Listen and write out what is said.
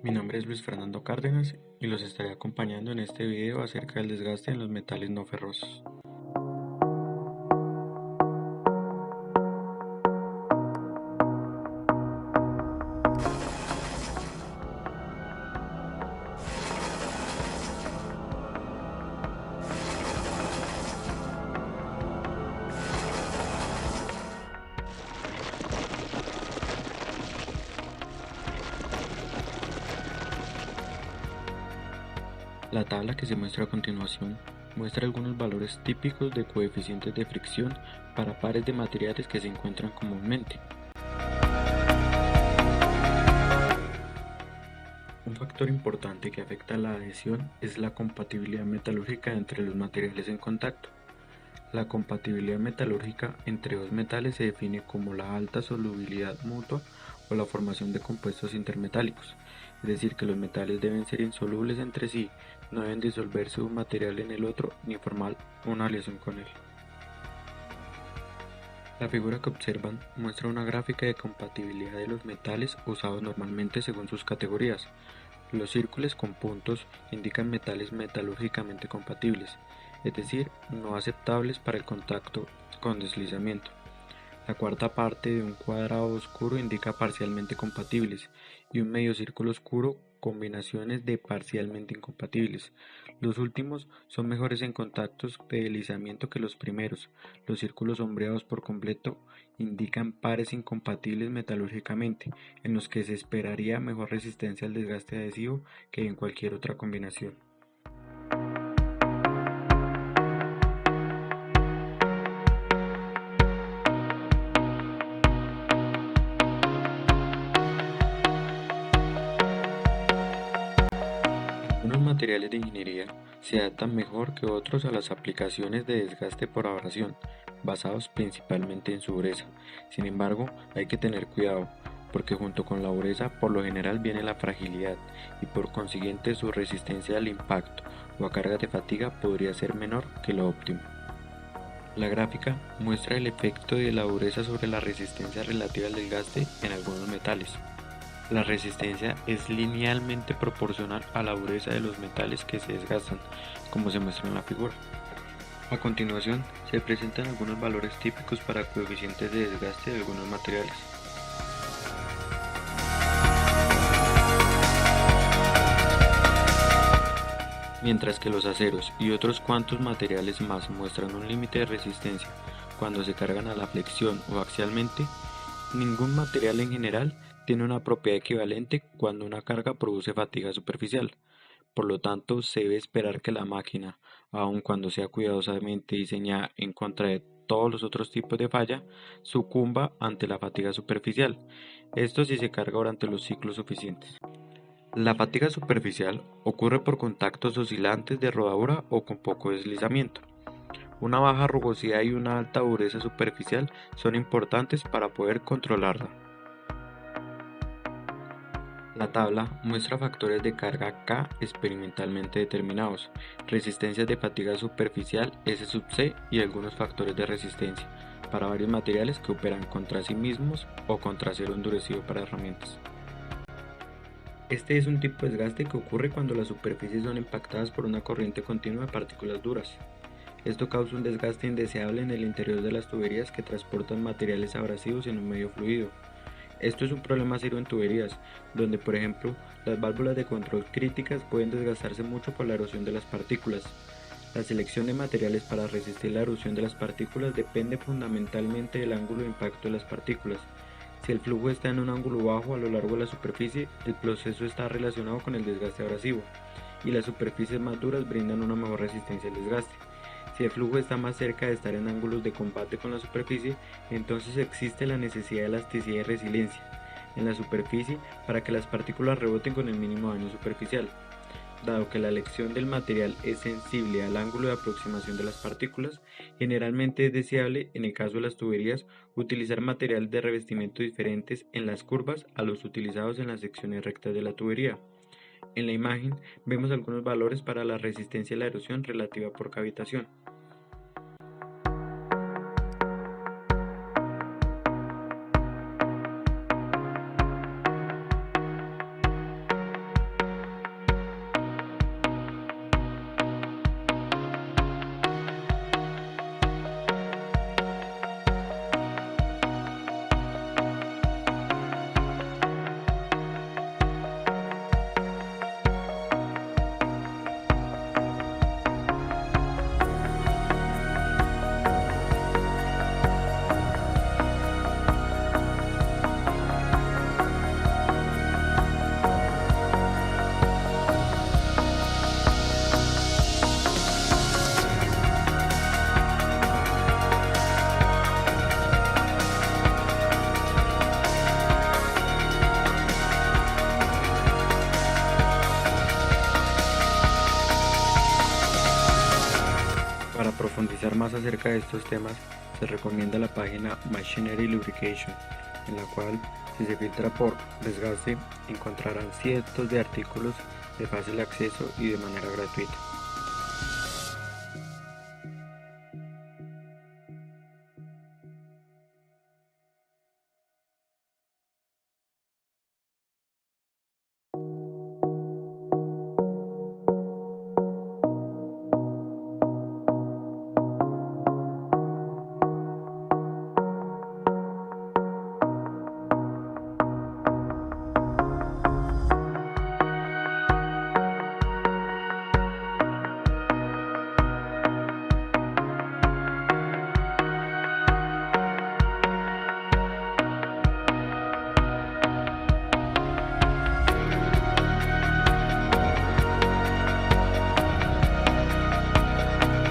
Mi nombre es Luis Fernando Cárdenas y los estaré acompañando en este video acerca del desgaste en los metales no ferrosos. La tabla que se muestra a continuación muestra algunos valores típicos de coeficientes de fricción para pares de materiales que se encuentran comúnmente. Un factor importante que afecta la adhesión es la compatibilidad metalúrgica entre los materiales en contacto. La compatibilidad metalúrgica entre dos metales se define como la alta solubilidad mutua o la formación de compuestos intermetálicos, es decir, que los metales deben ser insolubles entre sí, no deben disolverse un material en el otro ni formar una aleación con él. La figura que observan muestra una gráfica de compatibilidad de los metales usados normalmente según sus categorías. Los círculos con puntos indican metales metalúrgicamente compatibles, es decir, no aceptables para el contacto con deslizamiento. La cuarta parte de un cuadrado oscuro indica parcialmente compatibles y un medio círculo oscuro combinaciones de parcialmente incompatibles. Los últimos son mejores en contactos de deslizamiento que los primeros. Los círculos sombreados por completo indican pares incompatibles metalúrgicamente, en los que se esperaría mejor resistencia al desgaste adhesivo que en cualquier otra combinación. Algunos materiales de ingeniería se adaptan mejor que otros a las aplicaciones de desgaste por abrasión, basados principalmente en su dureza. Sin embargo, hay que tener cuidado, porque junto con la dureza por lo general viene la fragilidad y por consiguiente su resistencia al impacto o a cargas de fatiga podría ser menor que lo óptimo. La gráfica muestra el efecto de la dureza sobre la resistencia relativa al desgaste en algunos metales. La resistencia es linealmente proporcional a la dureza de los metales que se desgastan, como se muestra en la figura. A continuación, se presentan algunos valores típicos para coeficientes de desgaste de algunos materiales. Mientras que los aceros y otros cuantos materiales más muestran un límite de resistencia cuando se cargan a la flexión o axialmente, ningún material en general tiene una propiedad equivalente cuando una carga produce fatiga superficial. Por lo tanto, se debe esperar que la máquina, aun cuando sea cuidadosamente diseñada en contra de todos los otros tipos de falla, sucumba ante la fatiga superficial. Esto si se carga durante los ciclos suficientes. La fatiga superficial ocurre por contactos oscilantes de rodadura o con poco deslizamiento. Una baja rugosidad y una alta dureza superficial son importantes para poder controlarla. La tabla muestra factores de carga K experimentalmente determinados, resistencias de fatiga superficial S sub C y algunos factores de resistencia para varios materiales que operan contra sí mismos o contra acero endurecido para herramientas. Este es un tipo de desgaste que ocurre cuando las superficies son impactadas por una corriente continua de partículas duras. Esto causa un desgaste indeseable en el interior de las tuberías que transportan materiales abrasivos en un medio fluido. Esto es un problema serio en tuberías, donde por ejemplo las válvulas de control críticas pueden desgastarse mucho por la erosión de las partículas. La selección de materiales para resistir la erosión de las partículas depende fundamentalmente del ángulo de impacto de las partículas. Si el flujo está en un ángulo bajo a lo largo de la superficie, el proceso está relacionado con el desgaste abrasivo, y las superficies más duras brindan una mejor resistencia al desgaste. Si el flujo está más cerca de estar en ángulos de combate con la superficie, entonces existe la necesidad de elasticidad y resiliencia en la superficie para que las partículas reboten con el mínimo daño superficial. Dado que la elección del material es sensible al ángulo de aproximación de las partículas, generalmente es deseable, en el caso de las tuberías, utilizar materiales de revestimiento diferentes en las curvas a los utilizados en las secciones rectas de la tubería. En la imagen vemos algunos valores para la resistencia a la erosión relativa por cavitación. profundizar más acerca de estos temas, se recomienda la página Machinery Lubrication, en la cual, si se filtra por desgaste, encontrarán cientos de artículos de fácil acceso y de manera gratuita.